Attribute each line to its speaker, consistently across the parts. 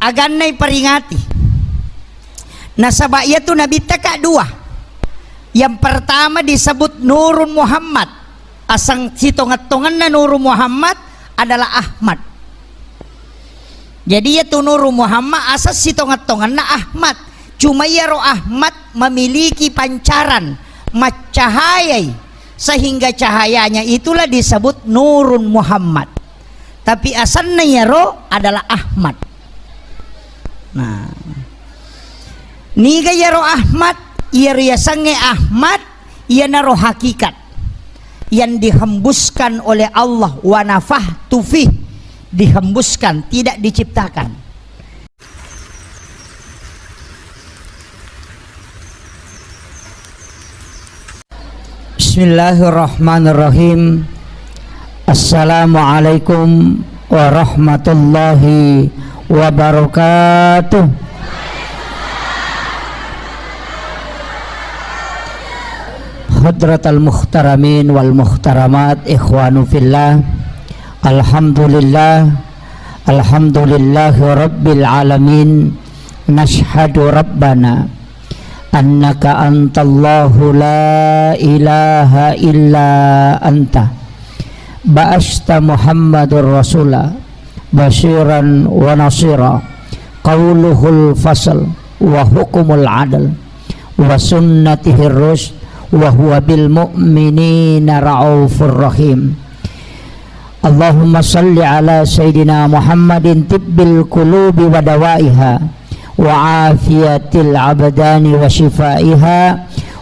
Speaker 1: aganay peringati. Nasaba itu Nabi taka dua. Yang pertama disebut Nurun Muhammad. Asang sitongat-tongan na Nurun Muhammad adalah Ahmad. Jadi itu Nurun Muhammad asas sitongat-tongan na Ahmad. Cuma ya roh Ahmad memiliki pancaran macahayai sehingga cahayanya itulah disebut Nurun Muhammad. Tapi asalnya ya roh adalah Ahmad. Nah, niga ya roh Ahmad, ia riasange Ahmad, ia naroh hakikat yang dihembuskan oleh Allah, wa nafahtu fih, dihembuskan, tidak diciptakan. Bismillahirrahmanirrahim. Assalamualaikum warahmatullahi wabarakatuh. Hadratal muhtaramin wal muhtaramat, ikhwanu fillah. Alhamdulillah, alhamdulillahi rabbil alamin. Nashhadu rabbana annaka antallahu la ilaha illa anta ba'asta muhammadur rasulah basyiran wa nasira qauluhul fasl wa hukumul adl wa sunnatihir rusyd wa huwa bil mu'minina ra'ufur rahim. Allahumma salli ala sayyidina Muhammadin tibbil qulubi wa dawaiha wa afiyatil abdani wa shifaiha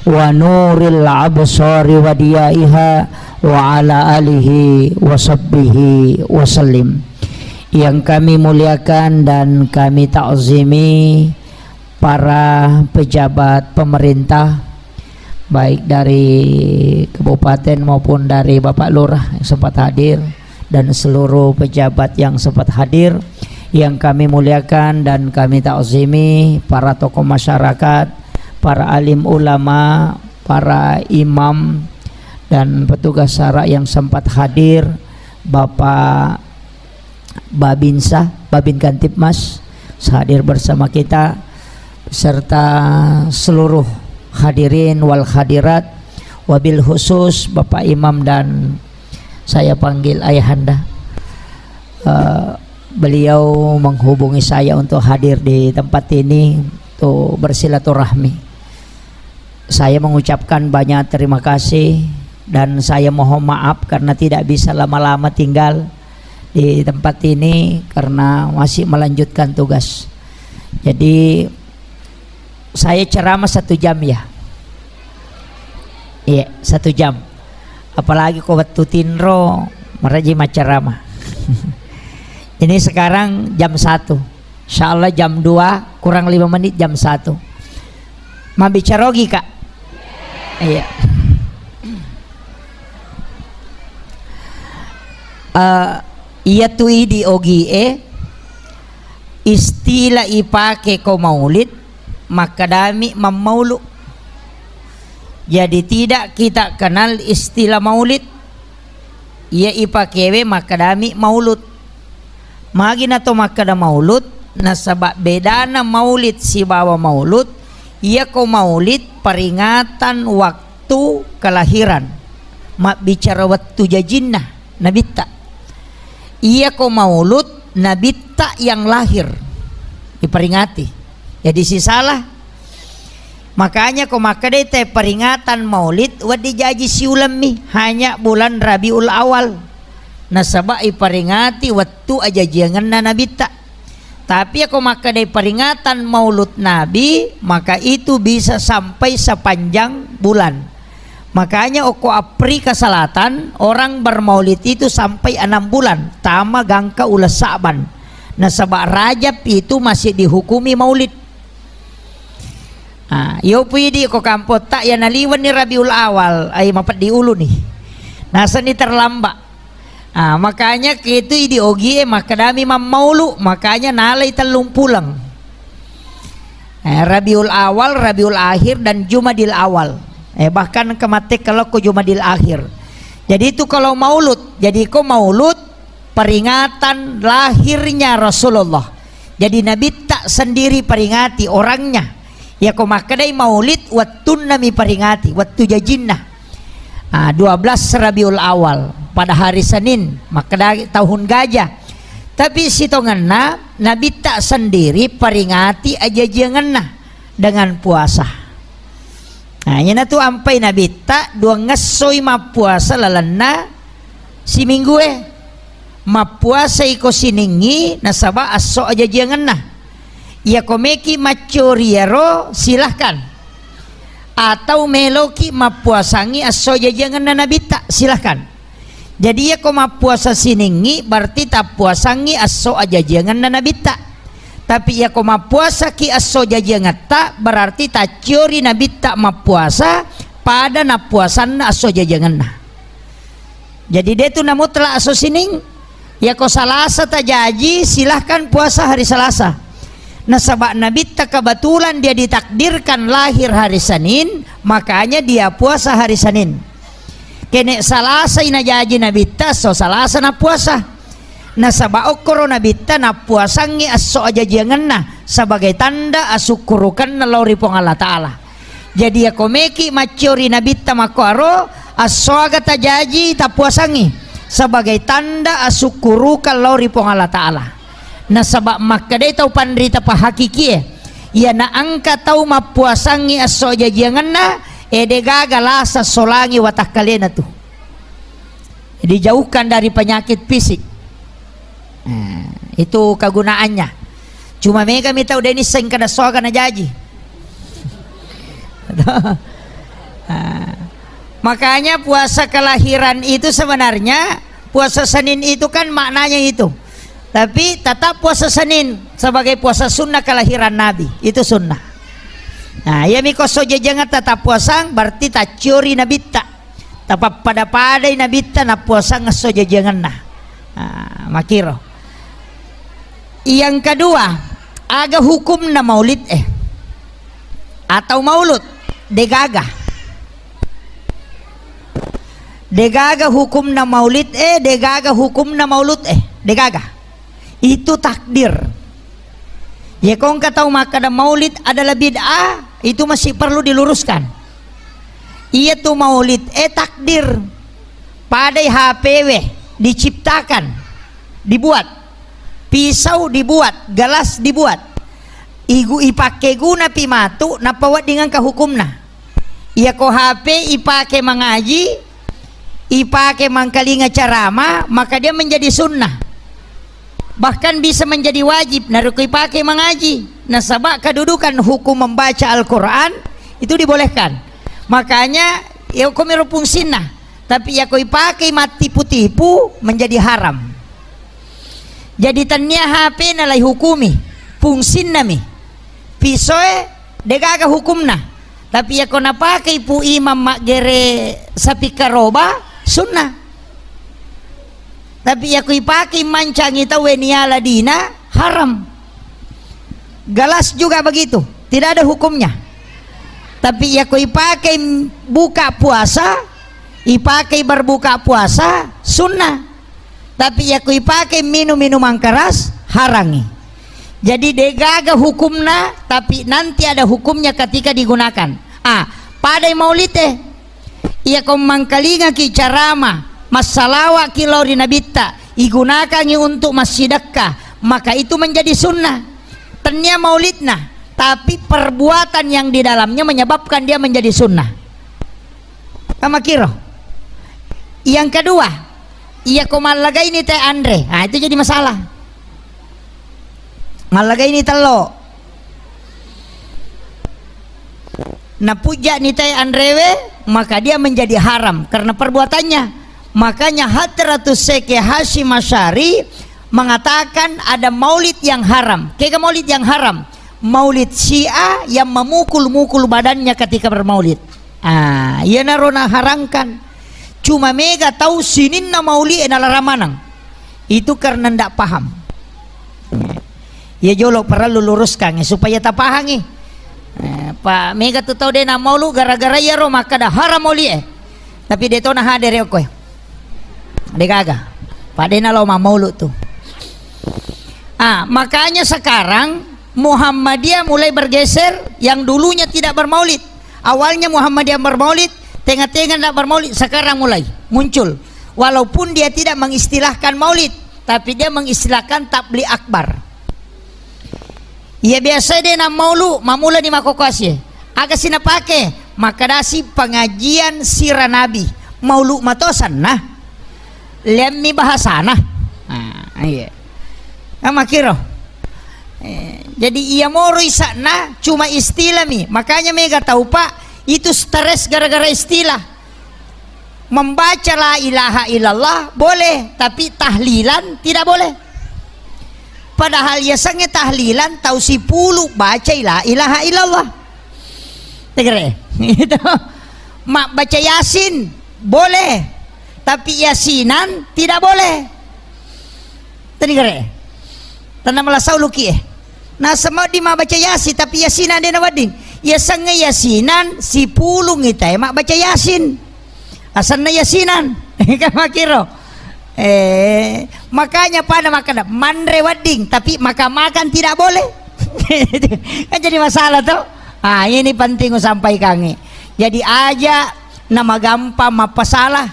Speaker 1: wa nuril absari wa diyaiha wa ala alihi wa sahbihi wa sallim. Yang kami muliakan dan kami ta'zimi para pejabat pemerintah baik dari kabupaten maupun dari Bapak Lurah yang sempat hadir dan seluruh pejabat yang sempat hadir. Yang kami muliakan dan kami ta'zimi para tokoh masyarakat, para alim ulama, para imam dan petugas syara yang sempat hadir, Bapak Babinsa, Babin Kantipmas hadir bersama kita, serta seluruh hadirin wal hadirat, wabil khusus Bapak Imam dan saya panggil ayahanda. Beliau menghubungi saya untuk hadir di tempat ini untuk bersilaturahmi. Saya mengucapkan banyak terima kasih dan saya mohon maaf karena tidak bisa lama-lama tinggal di tempat ini karena masih melanjutkan tugas. Jadi saya ceramah 1 jam ya. Iya, 1 jam. Apalagi kau waktu tinro meraji ceramah. Ini sekarang jam 1. Insyaallah jam 2 kurang 5 menit jam 1. Mau bicara lagi Kak? Iya. Iya tu di OGE istilah ipake ko maulid makadami mamaulu. Jadi tidak kita kenal istilah maulid. Ia ipakewe makadami maulud. Magina to makada maulud nasaba bedana maulid si bawa maulud ia ko maulid peringatan waktu kelahiran mak bicara waktu jajinna nabita ia ko maulud nabita yang lahir diperingati. Jadi si salah makanya ko makada teh peringatan maulid wadi jaji si ulami hanya bulan Rabiul Awal nasaba iperingati waktu aja jangan na nabita. Tapi aku maka dari peringatan maulud Nabi maka itu bisa sampai sepanjang bulan. Makanya aku apri ke selatan orang bermaulid itu sampai 6 bulan tama gangka ulas Sa'ban. Nasaba Rajab itu masih dihukumi maulid. Yo pidi ko kampot tak ya naliwan ni Rabiul Awal ay mapat di ulu nih. Nasa ni terlambat. Makanya gitu di OGE makadami mamaulu makanya nalai telung pulang. Rabiul Awal, Rabiul Akhir dan Jumadil Awal. Bahkan kematik kalau ke Jumadil Akhir. Jadi itu kalau maulud. Jadi ko maulud peringatan lahirnya Rasulullah. Jadi Nabi tak sendiri peringati orangnya. Ya ko makadai maulid wattun nami peringati wattu jajinnah. 12 Rabiul Awal pada hari Senin makadai tahun gajah. Tapi sitonganna Nabi tak sendiri peringati aja janganna dengan puasa. Nah nyana tu ampai Nabi tak dua ngesoi ma puasa lalana si minggu ma puasa iko siningi nasaba aso aja janganna. Ya komeki macuriero silahkan. Atau meloki ma puasangi aso aja janganna Nabi tak silahkan. Jadi ya koma puasa siningi berarti tak puasangi aso aja jangan Nabi tak. Tapi ya koma puasa ki aso jangan tak berarti tak curi Nabi tak ma puasa pada na puasan aso jangan nah. Jadi dia tu namu telah aso sining ya ko Salasa tak jaji silahkan puasa hari Salasa. Nah sabak Nabi tak kebetulan dia ditakdirkan lahir hari Senin makanya dia puasa hari Senin. Kene Salasa ina jaji nabita so Salasa na puasa. Na sabao koro nabita na puasangi aso aja jangan na sebagai tanda asukurukan na lauri pong Allah Ta'ala. Jadi ya komeki macuri nabita makuaro aso aga ta jaji ta puasangi sebagai tanda asukurukan lauri pong Allah Ta'ala. Na sabak makadai tau pandrita pa hakiki ya na angka tau mapuasangi aso aja jangan na gagal asa solangi watak kalian tuh dijauhkan dari penyakit fisik. Itu kegunaannya. Cuma mereka minta udah ini sing kada soga na jaji. Makanya puasa kelahiran itu sebenarnya puasa Senin itu kan maknanya itu. Tapi tetap puasa Senin sebagai puasa sunnah kelahiran Nabi itu sunnah. Nah, ya miko soja jangan tetap puasang berarti tak curi nabita. Tapi pada nabita na puasang soja jangan nah. Makiro. Yang kedua, aga hukum na maulid atau maulud degaga. Degaga hukum na maulid degaga hukum na maulud degaga. Itu takdir. Ya kong katau maka ada maulid adalah bid'ah itu masih perlu diluruskan. Iya tuh maulid takdir pada HPW diciptakan dibuat pisau dibuat gelas dibuat igu ipake guna pimatu napawat dengan kahukumna. Iya ko HP ipake mengaji ipake mangkalinga carama maka dia menjadi sunnah. Bahkan bisa menjadi wajib narukui pakai mengaji. Nah sabak kedudukan hukum membaca Al-Quran itu dibolehkan. Makanya ya komiru fungsinya. Tapi ya koi pakai mati tipu-tipu menjadi haram. Jadi tanya HP nalai hukumi fungsinya mi pisoe degaga hukumna. Tapi ya kona pakai pu imam makgere sapi karoba sunnah. Tapi ya kui pakai mancang itu weniala dina haram. Gelas juga begitu, tidak ada hukumnya. Tapi ya kui pakai buka puasa, ipakai berbuka puasa sunnah. Tapi ya kui pakai minum-minuman keras harangi. Jadi degaga hukumna, tapi nanti ada hukumnya ketika digunakan. Pada maulid ia kau mangkalinga ki carama masalawa kilau di nabita igunakannya untuk masjidakah maka itu menjadi sunnah tanya maulidna tapi perbuatan yang di dalamnya menyebabkan dia menjadi sunnah. Sama kiro yang kedua iya ko malaga ini teh Andre itu jadi masalah. Malaga ini telo na puja ni teh Andrewe maka dia menjadi haram karena perbuatannya. Makanya Hadratus Syekh Hasyim Asy'ari mengatakan ada maulid yang haram. Kayak maulid yang haram, maulid Syiah yang memukul-mukul badannya ketika bermaulid. Ia narona harangkan. Cuma mega tahu sininna maulid adalah ramanang. Itu karena ndak paham. Ya jolo perlu luruskan supaya tak pahami. Pak mega tu tahu dia na maulu gara-gara ya ro maka dah haram maulid. Tapi dia tahu nah hadir koy. Degaga padena lo maulu tuh Makanya sekarang Muhammadiyah mulai bergeser, yang dulunya tidak bermaulid. Awalnya Muhammadiyah bermaulid, tengah-tengah tidak bermaulid, sekarang mulai muncul. Walaupun dia tidak mengistilahkan maulid, tapi dia mengistilahkan tabligh akbar. Ya biasa dia nak maulu, mamula di makokasi. Agak sina pake, maka dasi pengajian sirah Nabi. Maulu matosan nah. Lemmi bahasa nah. Iya. Makiro. Jadi ia moro isana cuma istilah mi. Makanya mega tahu Pak, itu stres gara-gara istilah. Membaca la ilaha illallah boleh, tapi tahlilan tidak boleh. Padahal ya sange tahlilan tahu si pulu baca la ilaha illallah. Tegere. Itu. Mak baca Yasin boleh, tapi Yasinan tidak boleh. Tegere. Tanah malasau luki nah semua di mak baca Yasin tapi Yasinan dia nawadin ya sange Yasinan si pulung kita mak baca Yasin asalnya Yasinan kan makiro makanya pada makan mandre wading tapi makan tidak boleh kan jadi masalah tuh. Ini penting sampai kange jadi aja nama gampang apa salah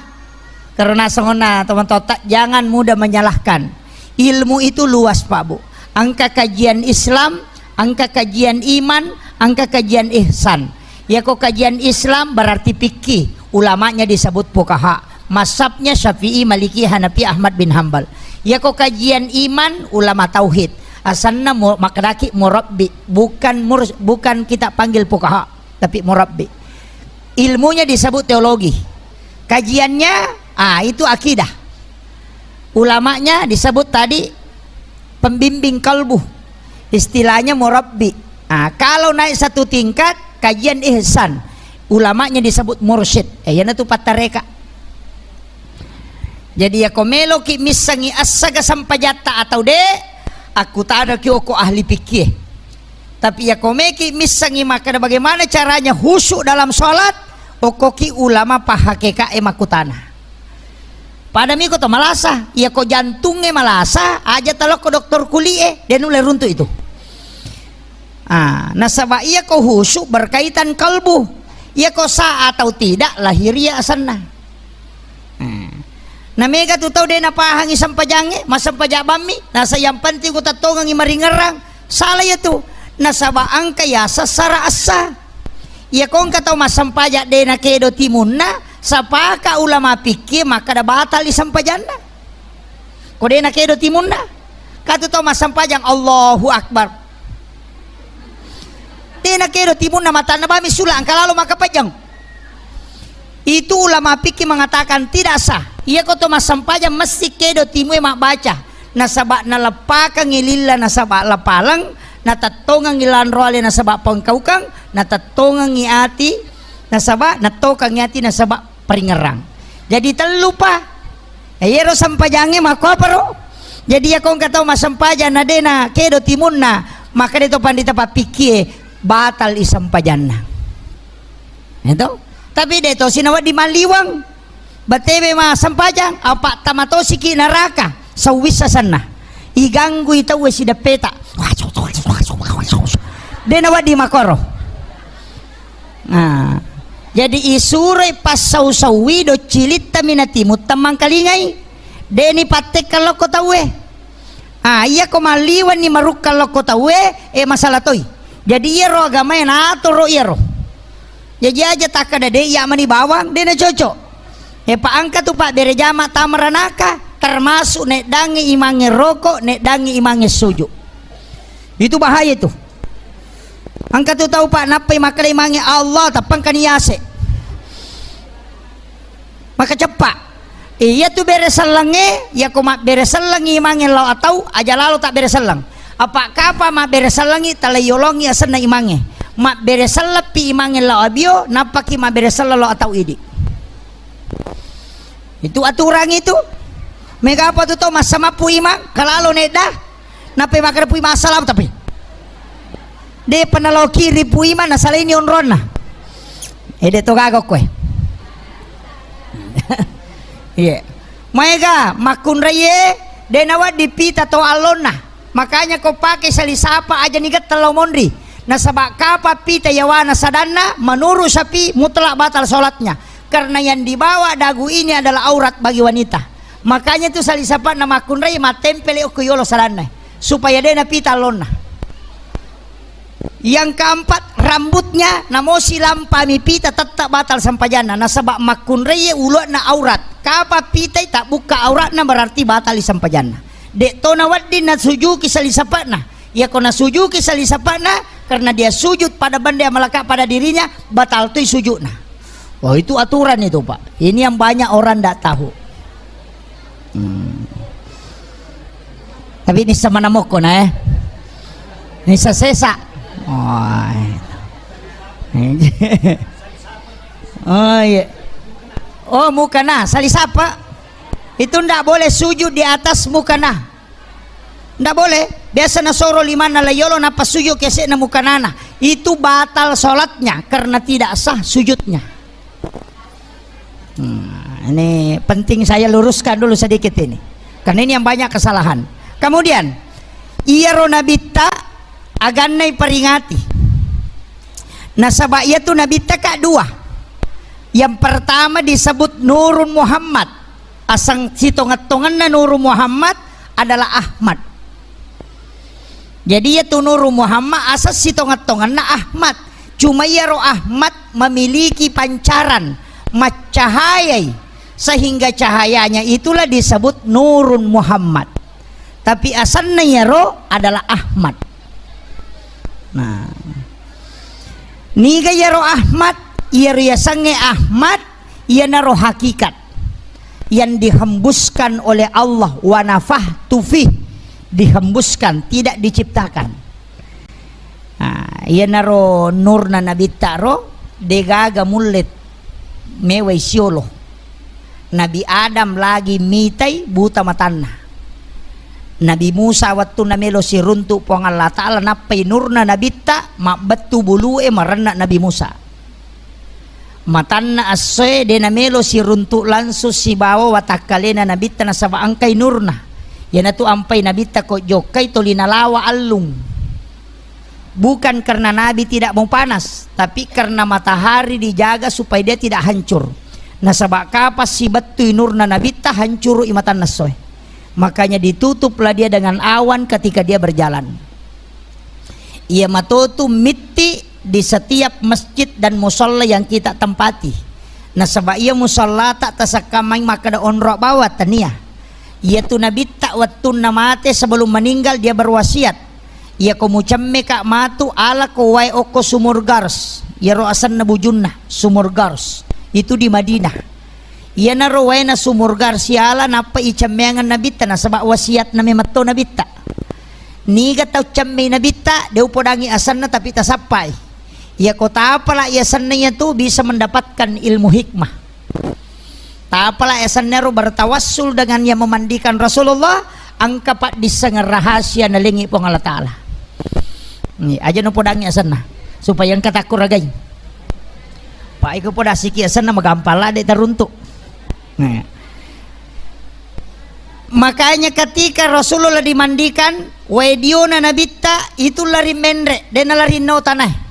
Speaker 1: karena sengona teman totak jangan mudah menyalahkan. Ilmu itu luas Pak Bu. Angka kajian Islam, angka kajian iman, angka kajian ihsan. Ya kok kajian Islam berarti fikih, ulamanya disebut fuqaha. Mazhabnya Syafi'i, Maliki, Hanafi, Ahmad bin Hambal. Ya kok kajian iman, ulama tauhid. Asalnya makdaki murabbi, bukan kita panggil fuqaha, tapi murabbi. Ilmunya disebut teologi. Kajiannya itu akidah. Ulamanya disebut tadi pembimbing kalbu, istilahnya murabbi. Kalau naik satu tingkat kajian ihsan, ulamanya disebut mursyid. Yana tu patareka. Jadi ya komelo ki misangi asaga sampajata atau de aku tak ada ki oko ahli fikih. Tapi ya komeki misangi maka bagaimana caranya khusyuk dalam sholat oko ki ulama pahakeka emakutana. Pada miko to malasa, ya ko jantungnya malasa, aja talo ko dokter kuliah, dan mulai runtuh itu. Nasabah iya ko khusyuk berkaitan kalbu, iya ko sah atau tidak lahiriah asana. Mega tu tahu dia napahangi sampajange, masampajabami, nasa yang penting ko tatongang imaringerang, salah ya tu, nasabah angka ya sasara asa. Iya ko ang kataw masampajak de na kedo timunna. Sapaka ulama pikir maka ada batal di sampajana. Kode nak kedo timunna. Katu to masampajang Allahu Akbar. Dena kedo timunna mata na bami sulang kalau maka pajang. Itu ulama pikir mengatakan tidak sah. Ia koto masampajang mesti kedo timu mak baca. Nasabak na lepaka ngililla nasabak lapalang, natatongang ilan roale nasabak pangkaukang, natatongang ngiati nasabak natokang ngiati nasabak peringerang. Jadi terlupa yero sampajange mako paro. Jadi ya kong katau masampajan na dena kedo timunna maka dito pandita papikir batal isampajanna. Itu tapi dito sinawa di maliwang batebe masampajang apa tamatosi ki neraka sawisa sana iganggu ita we sida peta dena wadi makoro. Jadi isurai pas sau-sawi do cilit taminati mutamang kalingai deni patek kalau kau tahu iya ko maliwan ni maruk kalau kau tahu masalah toy. Jadi iya ro agama na ato ro iya ro. Jadi aja tak ada de iya mani bawang dena cocok. Pak angka tu Pak bere jama tamaranaka termasuk nek dangi imange rokok nek dangi imange suju. Itu bahaya itu. Angka tu tahu Pak napai makalai mangi Allah tapang kaniyase. Maka cepat. Iya tu beresalange ya ko mak beresalangi mangi law atau aja lalu tak beresalang. Apa kapa mak beresalangi talayolongi asana imange. Mak beresalapi imange law abio napaki mak beresala law atau idi. Itu aturan itu. Mega apa tu mas sama pu imang kalalo neda napai makar pu masalah tapi de panalo kiri pu iman asal ini onrona de to gagok kue iya mega makun raye de nawa dipita to alona Makanya kau pakai salisapa aja nih telau mondri. Nah sabak kapa pita yawana sadana menurut sapi mutlak batal sholatnya. Karena yang dibawa dagu ini adalah aurat bagi wanita. Makanya itu salisapa nama kunrai matempele okuyolo sadana supaya dia pita lona. Yang keempat, rambutnya namosi lampami pita tetap batal sampajana. Nah sabak makunrai ulot na aurat. Kapa pita tak buka auratna berarti batal sampajana. Dek tona waddi na sujuki salisapana. Ya kona sujuki salisapana karena dia sujud pada benda yang melekat pada dirinya, batal tu sujudna. Oh itu aturan itu Pak. Ini yang banyak orang tidak tahu. Tapi ini sama namoko na Ini sesesa. Oh iya. Oh mukana salisapa. Itu ndak boleh sujud di atas mukana. Ndak boleh. Biasa na soro lima na layolo na pasujud kese na mukanana. Itu batal sholatnya karena tidak sah sujudnya. Ini penting saya luruskan dulu sedikit ini. Karena ini yang banyak kesalahan. Kemudian iyaro nabita aganai peringati. Nasabah ia tu nabita kak dua. Yang pertama disebut Nurun Muhammad. Asang sitongat-tongan na Nurul Muhammad adalah Ahmad. Jadi ya tu Nurul Muhammad asas sitongat-tongan na Ahmad. Cuma ya roh Ahmad memiliki pancaran macahayai sehingga cahayanya itulah disebut Nurun Muhammad. Tapi asalnya ya roh adalah Ahmad. Nah, niga ya roh Ahmad, ia riasange Ahmad, ia naroh hakikat yang dihembuskan oleh Allah wa nafahtu fih, dihembuskan, tidak diciptakan. Ia naro nurna nabi taro degaga mulit mewai siolo. Nabi Adam lagi mitai buta matanna. Nabi Musa waktu namelo si runtuk pong Allah Ta'ala napai nurna nabi ta mak betu bulue marana Nabi Musa. Matanna asoe de namelo si runtuk lansus si bawa watakalena nabita na saba angkay nurna. Yan tu ampai nabita ko jokay tolinalawa alung. Bukan karena nabi tidak mau panas, tapi karena matahari dijaga supaya dia tidak hancur. Nah sabak kapas si betu nurna nabita hancur imatan nasoe. Makanya ditutuplah dia dengan awan ketika dia berjalan. Ia matotu miti di setiap masjid dan musola yang kita tempati. Nah sebab ia musola tak tasakamai maka da onrok bawa tania. Ia tu nabi tak waktu namate sebelum meninggal dia berwasiat. Ia komucamme kak matu ala kowai oko sumur gars. Ia roasan nabujunna sumur gars. Itu di Madinah. Ia narowai na sumur gars ala napa icamengan nabita na sebab wasiat na memato nabita. Niga tau camme nabita dia upodangi asanna tapi tasapai. Ya kota apalah ya sananya tu bisa mendapatkan ilmu hikmah. Tak apalah ya sanero bertawassul dengan yang memandikan Rasulullah angka pak disengar rahasia nalingi pong Allah Ta'ala. Ni aja no podangi asana supaya yang katakur ragay. Pak iku poda siki asana magampala de teruntuk. Nah. Makanya ketika Rasulullah dimandikan wediona nabita itu lari menre dan lari no tanah.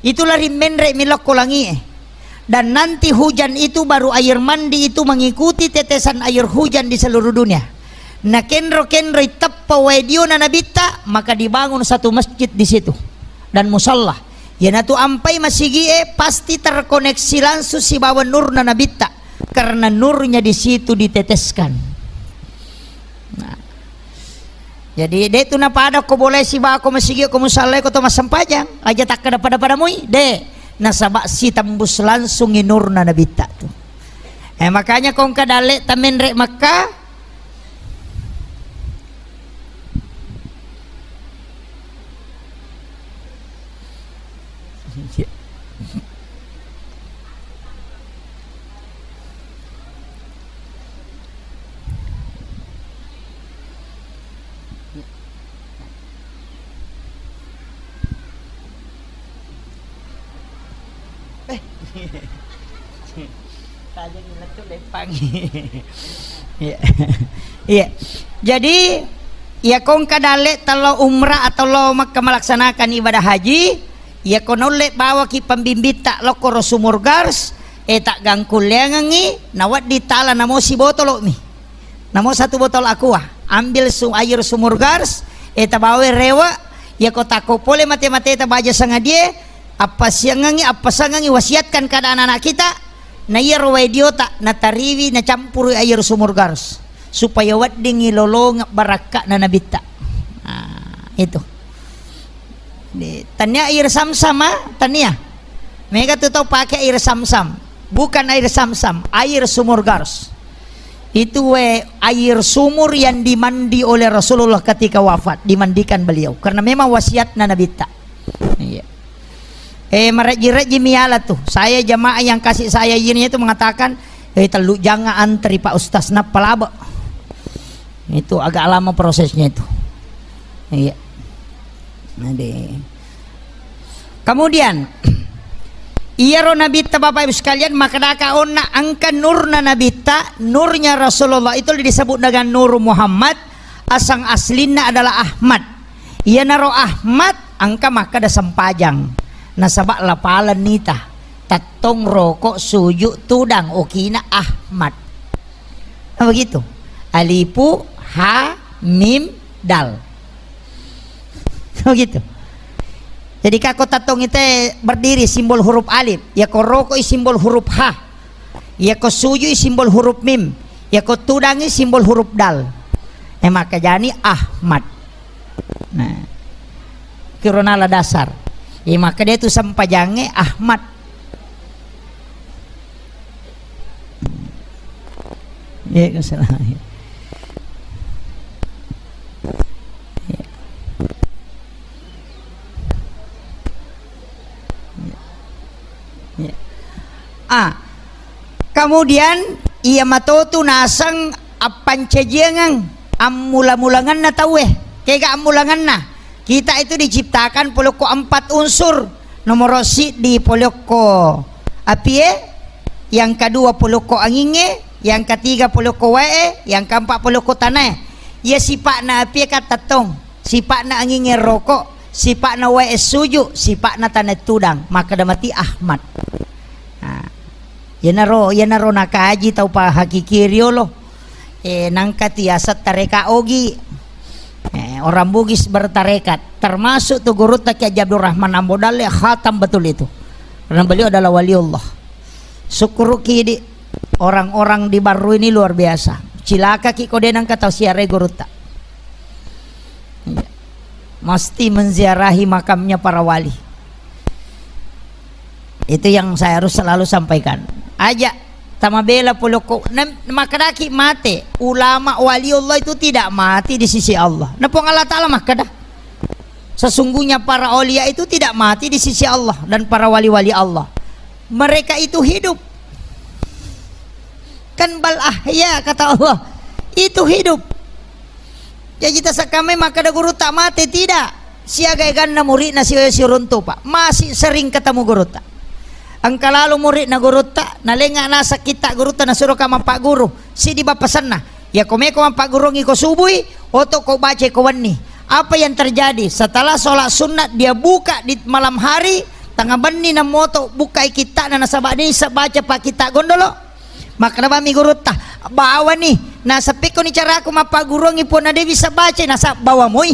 Speaker 1: Itulah rimmenre milok kolangi dan nanti hujan itu baru air mandi itu mengikuti tetesan air hujan di seluruh dunia. Nah kenro itappa wedio na nabita maka dibangun satu masjid di situ dan musalla. Ya natu ampai masigie pasti terkoneksi langsung si bawa nur na nabita karena nurnya di situ diteteskan. Nah, jadi de tu na pada ko boleh si ba ko masigi ko musalla ko to masampajang aja tak kada pada mui de nasaba si tembus langsung inur na nabita tu. Makanya kong kadale tamen rek Makkah Iya. Jadi ya kong kadale talo umrah atau lo melaksanakan ibadah haji, ya konole bawa ki pambimbita lo koro sumur gars, tak gangkul lengangi, nawat ditala namo si botol mi, namo satu botol aqua, ambil air sumur gars, bawa rewa, ya kota kopole mate-mate baja sangadie, apa sangangi wasiatkan kepada anak-anak kita, na iya rawai diota, na tariwi, na campur air sumur gars, supaya wadingi lolong baraka na nabita. Itu. Tanya air samsam, tanya. Mereka tuh tahu pakai air samsam, bukan air samsam, air sumur gars. Itu air sumur yang dimandi oleh Rasulullah ketika wafat, dimandikan beliau karena memang wasiat na nabita. Iya. Meraji-raji miala tuh. Saya jamaah yang kasih saya ini itu mengatakan, telu jangan antri Pak Ustaz napalaba. Itu agak lama prosesnya itu. Iya. Kemudian iya ro nabita Bapak Ibu sekalian, maka daka onna angka nurna nabita, nurnya Rasulullah itu disebut dengan Nur Muhammad, asang aslina adalah Ahmad. Iya naro Ahmad angka maka ada sempajang. Nasabak lapalan nita tatong rokok sujuk tudang okina Ahmad. Begitu. Alifu ha mim dal. Begitu. Jadi kako tatong itu berdiri simbol huruf alif, ya ko rokok simbol huruf ha, ya ko suju simbol huruf mim, ya ko tudangi simbol huruf dal. Maka jani Ahmad. Nah, kironala dasar. Ya maka dia itu sampajangnya Ahmad. Ya kesalahan. Kemudian ia matotu nasang apan cejengang amula-mulangan na tawe kaya amulangan na kita itu diciptakan poloko 4 unsur. Nomor si di poloko apie, yang kedua poloko anginge, yang ketiga poloko wae, yang keempat poloko tanah. Ya sifat na apie katatong, sifat na anginge rokok, sifat na wae suju, sifat na tanah tudang, maka damati Ahmad. Yan naro nakaji tau pa hakikiryo lo. Nangka tiasat tareka ogi. Orang Bugis bertarekat, termasuk tuh guru tak Abdul Rahman Ambodale khatam betul itu. Karena beliau adalah waliullah. Syukur kidi orang-orang di Baru ini luar biasa. Cilaka ki kodenang kata siare guru tak. Mesti menziarahi makamnya para wali. Itu yang saya harus selalu sampaikan. Aja tamabela poloko makadaki mate ulama waliullah itu tidak mati di sisi Allah. Napong Allah Ta'ala makadah. Sesungguhnya para aulia itu tidak mati di sisi Allah dan para wali-wali Allah. Mereka itu hidup. Kan bal ahya kata Allah. Itu hidup. Ya kita sakame makada guru tak mati tidak. Siagai ganna murid na siya sirunto pa. Masih sering ketemu guru tak. Ang kalalo murid na guru ta nalenga nasa kita guru ta nasuro ka man pak guru si di bapasan na ya kome ko man pak guru ngiko subuhi oto ko baca ko wani. Apa yang terjadi setelah sholat sunat dia buka di malam hari tangga bani na moto buka kita na nasa bani sa baca pak kita gondolo maka na mi guru ta bawa nih nasa piko ni cara ko man pak guru ngipon na dewi sa baca nasa bawa moy.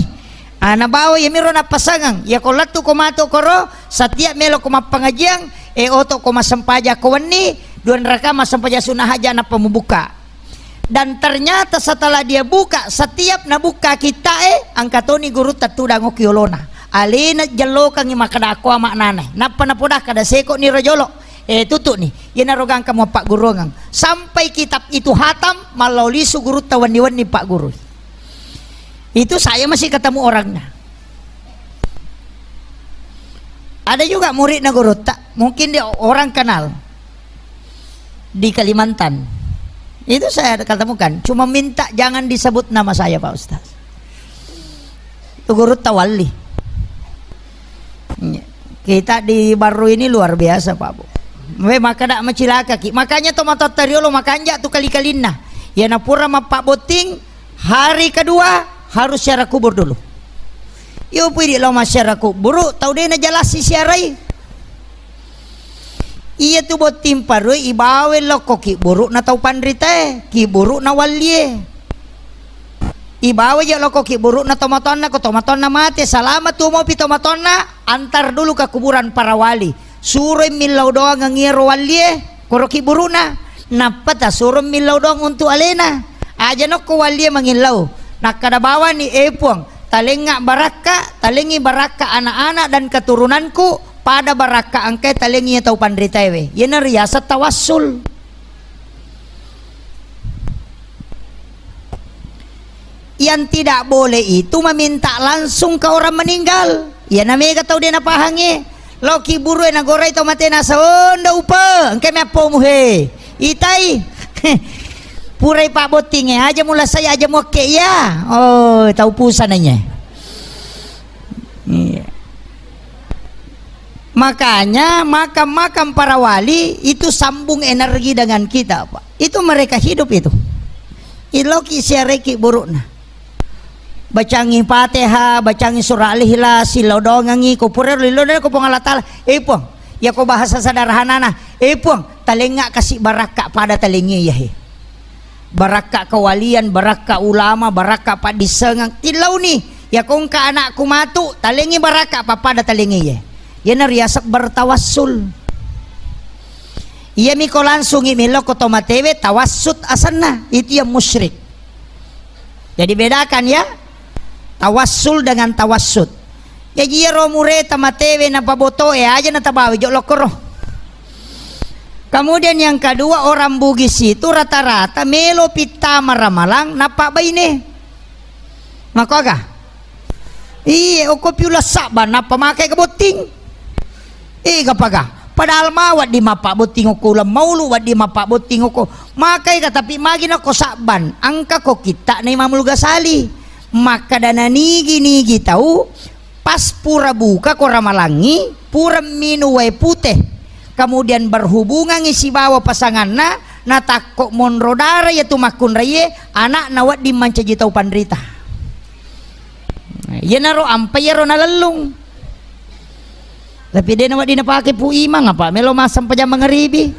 Speaker 1: Nabawa ya miro na pasangang ya kolatu ko mato koro setiap melo ko mapangajiang oto ko masampaja ko wani duan raka masampaja sunah aja na pemubuka. Dan ternyata setelah dia buka setiap nabuka kita angkatoni guru tatudang okiolona alina jalo kang makada ako maknane napa napodah kada seko ni rojolo tutu nih yanarogang kamu pak gurungang sampai kitab itu hatam melalui su guru tawani-wani pak guru. Itu saya masih ketemu orangnya. Ada juga murid na guru tak mungkin dia orang kenal di Kalimantan. Itu saya ketemukan. Cuma minta jangan disebut nama saya Pak Ustaz. Itu guru tawali. Kita di Baru ini luar biasa Pak Bu. Maka tak macilaka ki. Makanya tomato tariolo makanya tu kali-kalina. Ya napura mapak boting hari kedua harus syarah kubur dulu. Yo pwede lo masyara kubur, tau dia na jelas si syarai. Iya tu bot timparu ibawe lo ko ki buruk na tau pandrita ki buruk na walye. Ibawe ya lo ko ki buruk na tomaton na mati. Salamat tu mo pi tomaton na antar dulu ke kuburan para wali. Suruh milau doang ngiro walye koro ki buruk na. Napata suruh milau doang untuk alena. Aja no ko walye mangilau. Nakada bawa ni epuang talenga baraka, talengi baraka anak-anak dan keturunanku. Pada baraka angke talengi tau pandritewe. Yana riasat tawassul. Yang tidak boleh itu meminta langsung ke orang meninggal. Ya namanya tau dia napahangi. Loki buru na goray to matena sa onda upa. Angke mepo muhe. Itai. Purai pak boting aja mula saya aja mo ke ya. Oh, tahu pusananya. Iya. Makanya makam-makam para wali itu sambung energi dengan kita, Pak. Itu mereka hidup itu. Iloki syareki burukna. Bacangi Fatihah, bacangi surah Al-Ikhlas, silodongangi kupurer lilodana ko pangalatala. Pong, ya ko bahasa sederhana. Pong, talenga kasih baraka pada talengi ya he. Baraka kewalian, baraka ulama, baraka padisengang. Tilau nih, ya kong ka anakku matu, talengi baraka apa pada talengi ya. Yan riasak bertawassul. Iya miko langsung imilo ko tomatewe tawassut asanna. Itu yang musyrik. Jadi bedakan ya. Tawassul dengan tawassut. Ya jia romure tamatewe na paboto aja na tabawi jok lokoro. Kemudian yang kedua orang Bugis itu rata-rata melo pita maramalang napabay ni. Makaga. Iya okopiula saban napamakai keboting. Kapaga padahal mawat di mapak boting ko lam maulu wad di mapak boting ko makai ka tapi magina ko saban angka ko kita na Imam Ghazali maka dana nigi tahu pas pura buka ko ramalangi pura minuway putih kemudian berhubungan isi bawa pasangan na takok monrodara ya tumakun raye anak nawat di mancaji tau pandrita ya naro ampayero na lalung. Tapi dia nawat dina pakai pu imang apa melo masam pajam mengeribi.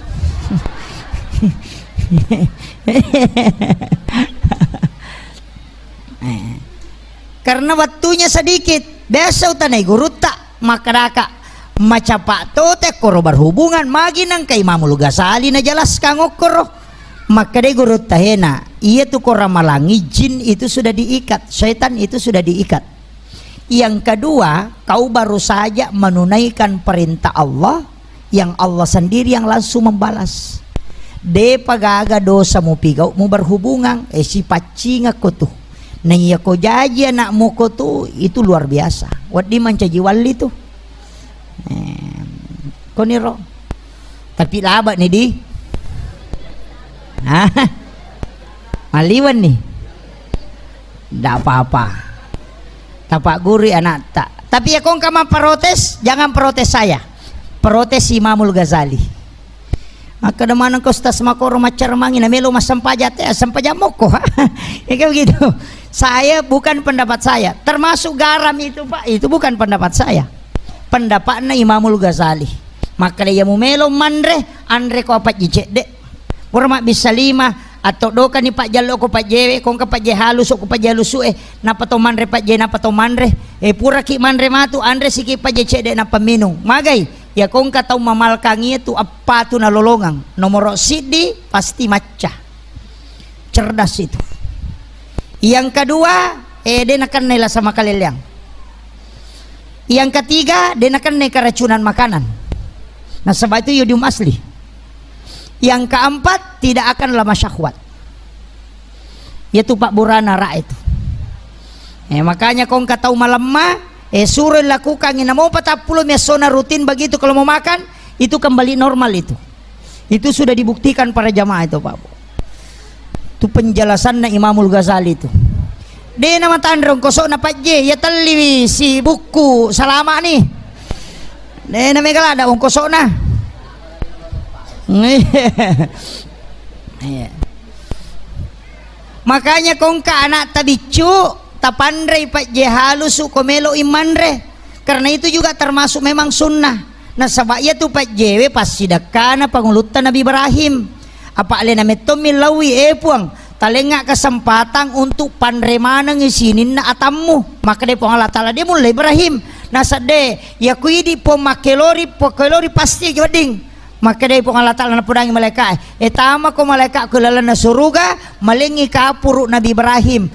Speaker 1: Karena waktunya sedikit biasa utanai guru tak makaraka macapak tote koro berhubungan magi nang kay Imam Ghazali na jelaskan okoro maka de guru tahena iya tu kora malangi jin itu sudah diikat syaitan itu sudah diikat. Yang kedua, kau baru saja menunaikan perintah Allah yang Allah sendiri yang langsung membalas. De pagaga dosa mu pigau mu berhubungan si pacinga ko tu. Nang iya ko jaji anak mu ko tu itu luar biasa. Wat di mancaji wali tu. Koniro. Tapi laba nih di. Maliwan nih. Ndak apa-apa. Tapak guri anak tak. Tapi ya kong kama protes, jangan protes saya. Protes Imamul Ghazali. Maka demanang ko stas makoro macar mangin na melo masampajate sampajamoko. Ya kayak begitu. Saya bukan pendapat saya. Termasuk garam itu Pak, itu bukan pendapat saya. Pendapatnya Imamul Ghazali. Maka dia mumelo mandre andre ko apat jicek dek. Warma bisa 5 atau doka ni Pak Jalo ko Pak Jewe kong ka Pak Je halus ko Pak Jalo su napato manre Pak Je napato manre pura ki manre matu andre siki Pak Je cede na paminong magay ya kong ka tau mamalkangi itu apa tu na lolongang nomor sidi pasti maca cerdas itu. Yang kedua dia akan nela sama kaliliang. Yang ketiga dia akan nela keracunan makanan. Nah sebab itu yodium asli. Yang keempat tidak akan lama syahwat. Yaitu Pak Burana Ra itu. Makanya kau nggak tahu malam suruh lakukan ini mau 40 mesona rutin begitu kalau mau makan itu kembali normal itu. Itu sudah dibuktikan para jamaah itu Pak. Itu penjelasannya Imamul Ghazali itu. Dia nama tandrong kosok na Pak J ya tali si buku salama nih. Dia nama kala ada kosok na. Makanya kongka anak tabicu tapandre pak je halus komelo imandre, karena itu juga termasuk memang sunnah. Nah sabaya tu pak jewe pas sidakana pangulutan Nabi Ibrahim apa alena metomil lawi puang talenga kesempatan untuk pandremana ngisinin na atammu, maka de pong Allah Ta'ala dia mulai Ibrahim nasade ya kuidi po makelori pasti joding, maka dari pong Allah Ta'ala na pudangi malaikat tama ko malaikat kulala na suruga malingi kapuru Nabi Ibrahim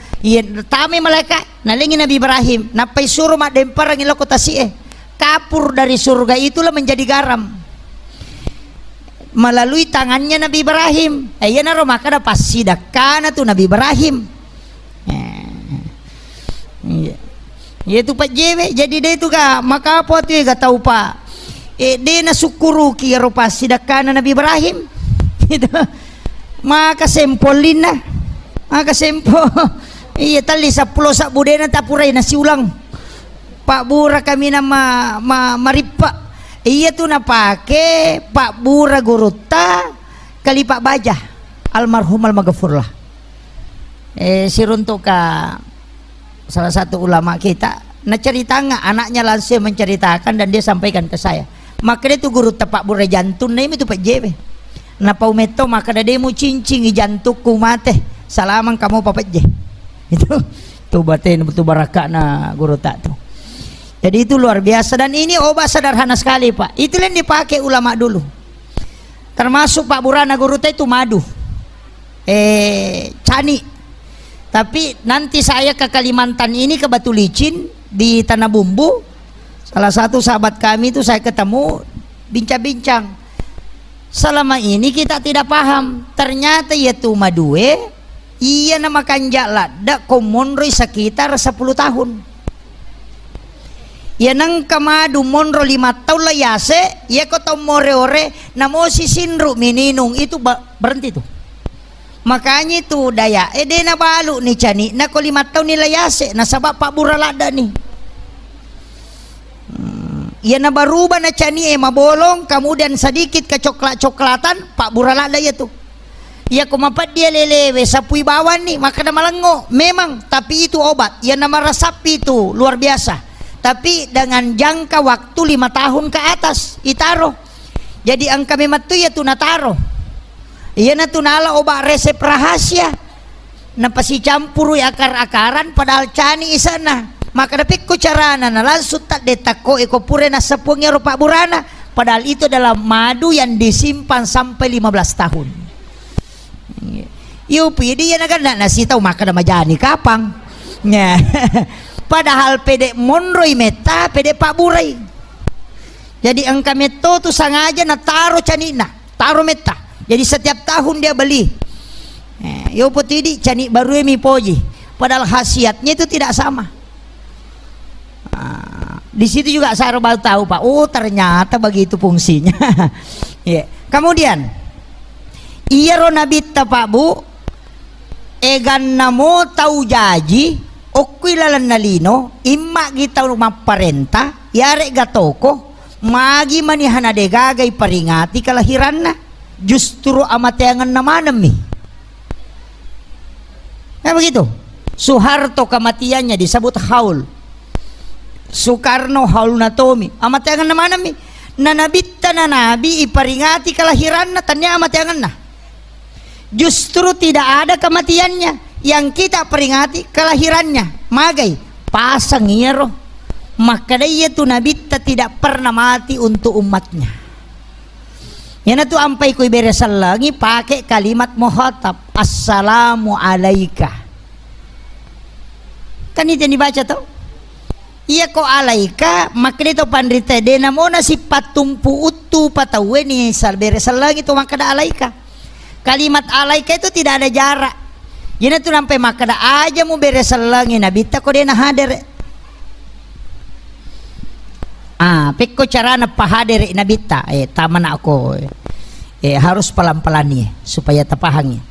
Speaker 1: tami malaikat nalingi Nabi Ibrahim napay suruh mak dempar ngilo ko tasi kapur dari surga itulah menjadi garam melalui tangannya Nabi Ibrahim. Iya naro maka ada pasti dakana tuh Nabi Ibrahim. Ya itu Pak Jewe jadi dia itu kah maka apa tuh gak tahu Pak. Dia na sukuru kira pasti dakana Nabi Ibrahim. Itu maka sempolin na. Maka sempol. Iya tali 10 sak budena tapurai nasi ulang. Pak Bura kami nama maripa. Iya tuh napake Pak Bura Guruta kali Pak Bajah almarhum almaghfurlah. Siruntuk ka salah satu ulama kita nah cerita nggak anaknya langsung menceritakan dan dia sampaikan ke saya. Maka dia tuh Guruta Pak Bura jantun nah itu Pak Jewe. Nah paumeto maka dia mau cincing jantukku mate salamang kamu Pak Je. Itu tuh batin betul baraka na Guruta tuh. Jadi itu luar biasa dan ini obat sederhana sekali Pak. Itu yang dipakai ulama dulu. Termasuk Pak Burana Guruta itu madu. Cani. Tapi nanti saya ke Kalimantan ini ke Batu Licin di Tanah Bumbu. Salah satu sahabat kami itu saya ketemu bincang-bincang. Selama ini kita tidak paham. Ternyata yaitu madue iya nama kanjak lada komonroi sekitar 10 tahun. Ya nang kamadu monro 5 tahun lah yase ya kota more-ore namo si sinru mininung itu berhenti tuh makanya itu daya de na balu nih cani na ko 5 tahun nila yase na sabab Pak Buralada nih ya na baruba na cani mabolong kemudian sedikit kecoklat-coklatan Pak Buralada ya tuh ya kumapat dia lelewe sapui bawan nih maka na malengo memang tapi itu obat ya nama rasapi itu luar biasa. Tapi dengan jangka waktu 5 tahun ke atas itaro. Jadi angka memang tuh ya tu nataro. Iya na tu nala obat resep rahasia. Napasi campur akar-akaran padahal cani isana. Maka dapik ko carana na langsung tak detako eko pure na sepungnya Pak Burana. Padahal itu adalah madu yang disimpan sampai 15 tahun. Yupi dia naga nasi tahu maka nama jani kapang. Ya. Padahal pede monroi meta pede Pak Burai. Jadi angka meto tu sengaja na taro canina, taro meta. Jadi setiap tahun dia beli. Yo potidi cani baru mi poji. Padahal khasiatnya itu tidak sama. Di situ juga saya baru tahu Pak. Oh ternyata begitu fungsinya. Yeah. Kemudian iya ronabita Pak Bu. Egan namo tau jaji. Okui lalan nalino imma kita rumah parenta yare gatoko magi manihana de gagay paringati kalahiran na justru amateangan namanam nih nah begitu Soeharto kematiannya disebut haul Soekarno haul natomi amateangan namanam nih nanabita na nabi iparingati kalahiran na tanya amateangan na justru tidak ada kematiannya yang kita peringati kelahirannya magai pasang ngiro maka dia tu nabi tidak pernah mati untuk umatnya yana tu ampai kui beresan lagi pakai kalimat muhatab assalamu alaika kan itu yang dibaca tau iya ko alaika maka dia tu pandrita de namona si patumpu utu patawe ni sal beresan lagi tu maka ada alaika kalimat alaika itu tidak ada jarak. Jadi tu sampai makada aja mau beres lagi nabita ko dia na hadir. Pekko cara na pahadir nabita taman ako. Harus pelan-pelan nih supaya tapahangnya.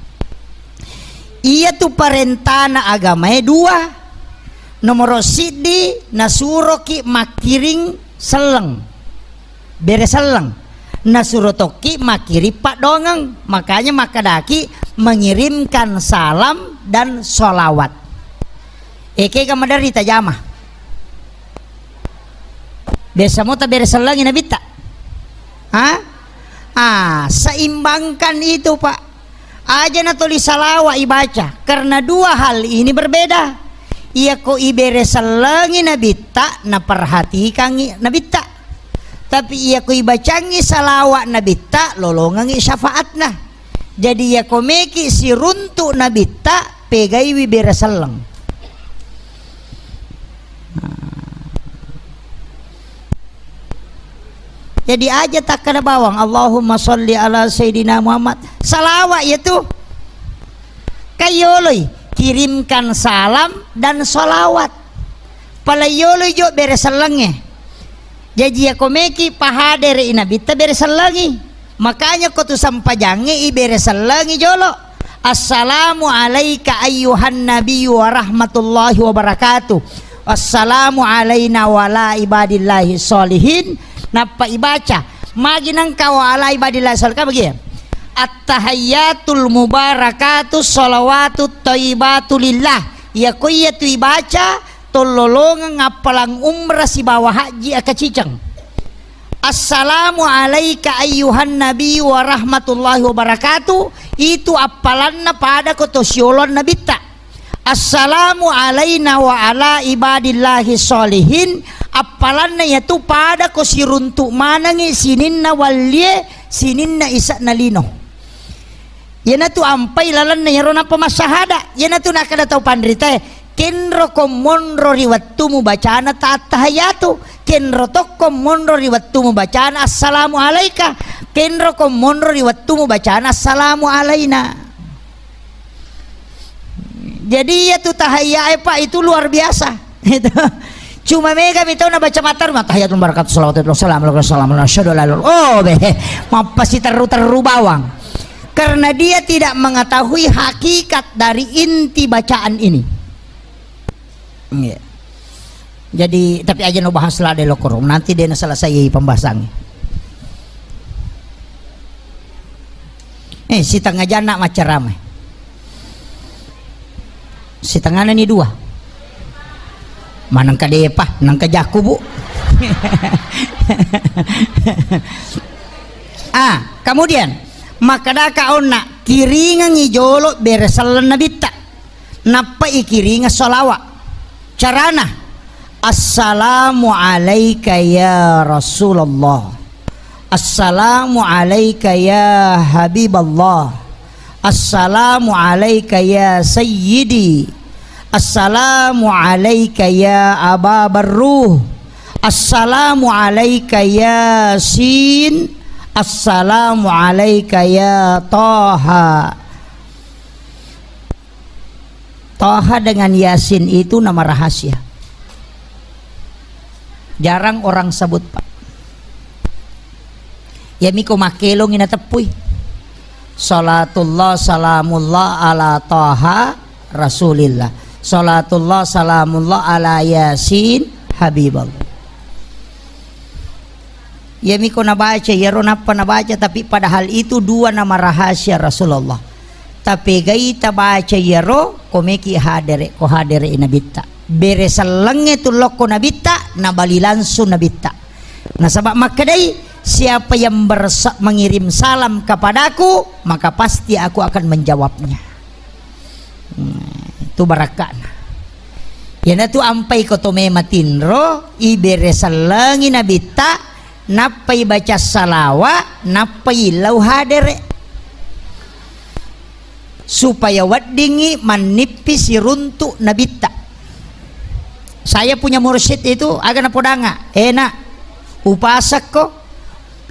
Speaker 1: Iya tu parentana agama 2. Nomor sidi nasuroki makiring seleng. Beres seleng. Nasurotoki makiri pak dongang makanya makadaki mengirimkan salam dan sholawat eke kamadari tajamah biasa mo ta beresan lagi nabi tak seimbangkan itu Pak aja na tulis salawat ibaca karena dua hal ini berbeda. Ia ko iberesan lagi nabi tak na perhatikan nabi tak tapi ia ko ibacangi salawat nabi tak lolongan syafaat nah jadi ia ko meki si runtuk nabi tak pegai wi beresan lang. Jadi aja tak kena bawang Allahumma sholli ala Sayyidina Muhammad salawat itu kayoloi kirimkan salam dan sholawat palayoloi jo beresan lange jadi ya komeki pahadere inabi ta beresan lagi makanya kau tu sampajange i beresan lagi jolo assalamu alaika ayyuhan nabiyyu wa rahmatullahi wa barakatuh wassalamu alaina wa ala ibadillahi sholihin. Napa ibaca maginang kawala ibadillah salka bagian at-tahiyyatul mubarakatus sholawatut thayyibatulillah ya koya tu ibaca tololongan ngapalang umrah si bawa haji akacicang assalamu alaika ayyuhan nabi wa rahmatullahi wa barakatuh itu apalanna pada kotosyolon nabita assalamu alaina wa ala ibadillahi sholihin apalanna yaitu pada ko siruntuk manangi sininna walye sininna isa nalino yana tu ampai lalan na yaron apa masahada yana tu nakada tau pandrita kenro komonro riwattu mu bacana tahiyatu kenro tokko monro riwattu mu bacana assalamu alaika kenro komonro riwattu mu bacana assalamu alaina. Jadi ya tu tahiyat Pak itu luar biasa itu. Cuma mega mitau na baca matar tahiyatul barakatuh salawatullah salam pasti teru bawang karena dia tidak mengetahui hakikat dari inti bacaan ini. Jadi tapi aja no bahas lah delo korum nanti dia selesai pembahasannya. Si tengah jana macam ramai si tengah ini dua manang ka depa nang ka jaku bu kemudian makada kaonna kiringan ngijolo beresalan nabita napa ikiringa sholawat carana assalamu alaika ya Rasulullah assalamu alaika ya Habiballah assalamu alaika ya Sayyidi assalamu alaika ya Aba Barruh assalamu alaika ya Sin assalamu alaika ya Toha. Toha dengan Yasin itu nama rahasia jarang orang sebut Pak ya miko makelong ina tepui salatullah salamullah ala Toha Rasulillah salatullah salamullah ala Yasin Habiballah. Ya miko nabaca ya ronapa nabaca tapi padahal itu dua nama rahasia Rasulullah. Tapi gaita baca ya ro komeki hadere ko hadere inabita. Beresan lenge tulok ko nabita nabali langsung nabita. Nah sebab makadai siapa yang mengirim salam kepadaku maka pasti aku akan menjawabnya. Tu barakan yana tu ampai kotome matinro iberesan langi nabita napai baca salawa napai lau hadere supaya waddingi manipis runtuk nabita. Saya punya mursyid itu agak napodanga enak upasak ko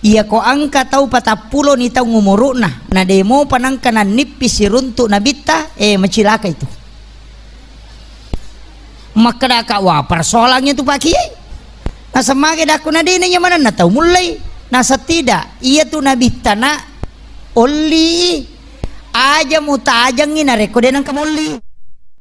Speaker 1: iya ko angka tau patapulo ni tau ngumuruna na demo panangkanan nipis runtuk nabita macilaka itu maka dak wah persoalannya tu Pak Kiai nah semakin aku nadine mana na tahu mulai nah setidak iya tu nabi tanah oli aja mutajangin na rekodenan kamuli